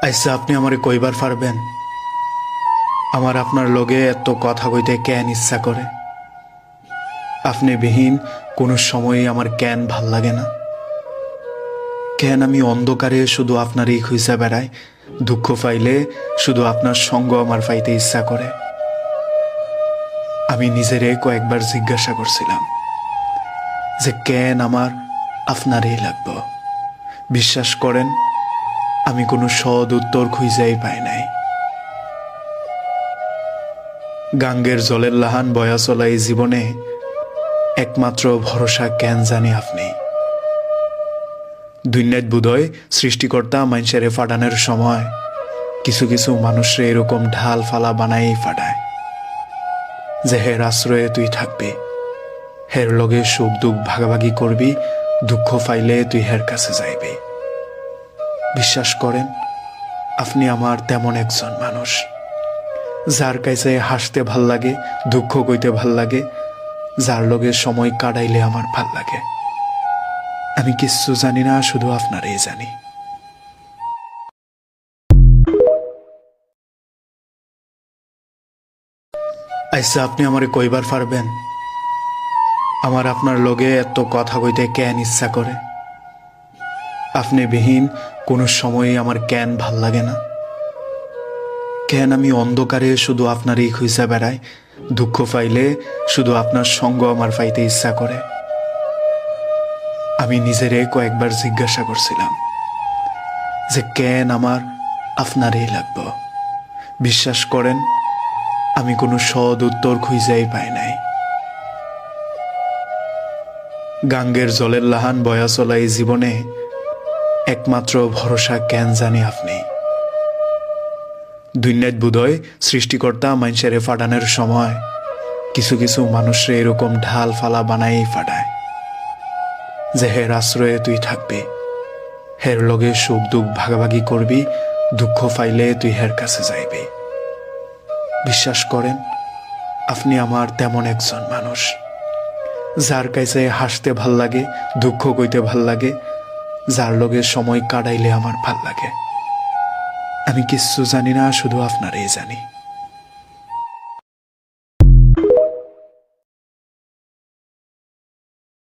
আচ্ছা, আপনি আমারে কইবার পারবেন আমার আপনার লগে এত কথা কইতে কেন ইচ্ছা করে? আপনি বিহীন কোনো সময়ই আমার কেন ভাল লাগে না? কেন আমি অন্ধকারে শুধু আপনারই খুঁজে বেড়াই? দুঃখ পাইলে শুধু আপনার সঙ্গ আমার পাইতে ইচ্ছা করে। আমি নিজেরে কয়েকবার জিজ্ঞাসা করছিলাম যে কেন আমার আপনারই লাগবে। বিশ্বাস করেন, আমি কোনো সৎ উত্তর খুঁজেই পাই নাই। গাঙ্গের জলের লাহান বয়া চলা এই জীবনে একমাত্র ভরসা কেন জানি আপনি। দুনিয়াত বোধহয় সৃষ্টিকর্তা মানুষেরে ফাটানোর সময় কিছু কিছু মানুষরে এরকম ঢাল ফালা বানাই ফাটায় যে হের আশ্রয়ে তুই থাকবি, হের লগে সুখ দুঃখ ভাগাভাগি করবি, দুঃখ পাইলে তুই হের কাছে যাইবি। বিশ্বাস করেন, আপনি আমার তেমন একজন মানুষ যার কাছে হাসতে ভাল লাগে, দুঃখ কইতে ভাল লাগে, যার লগে সময় কাটাইলে আমার ভাল লাগে। আমি কিচ্ছু জানি না, শুধু আপনারই জানি। আচ্ছা, আপনি আমারে কইবার পারবেন আমার আপনার লগে এত কথা কইতে কেন ইচ্ছা করে? আপনি বিহীন কোনো সময়ই আমার কেন ভাল লাগে না? কেন আমি অন্ধকারে শুধু আপনারই খুঁজে বেড়াই? দুঃখ পাইলে শুধু আপনার সঙ্গ আমার পাইতে ইচ্ছা করে। আমি নিজেরে কয়েকবার জিজ্ঞাসা করছিলাম যে কেন আমার আপনারই লাগবে। বিশ্বাস করেন, আমি কোনো সৎ উত্তর খুঁজেই পাই নাই। গাঙ্গের জলের লাহান বয়া চলা এই জীবনে একমাত্র ভরসা কেন জানি আপনি। দুনিয়াত বোধহয় সৃষ্টিকর্তা মানুষেরে ফাটানোর সময় কিছু কিছু মানুষরে এরকম ঢাল ফালা বানাই ফাটায় যে হের আশ্রয়ে তুই থাকবি, হের লগে সুখ দুঃখ ভাগাভাগি করবি, দুঃখ পাইলে তুই হের কাছে যাইবি। বিশ্বাস করেন, আপনি আমার তেমন একজন মানুষ যার কাছে হাসতে ভাল লাগে, দুঃখ কইতে ভাল লাগে, যার লগে সময় কাটাইলে আমার ভাল লাগে। আমি কিচ্ছু জানি না, শুধু আপনারই জানি।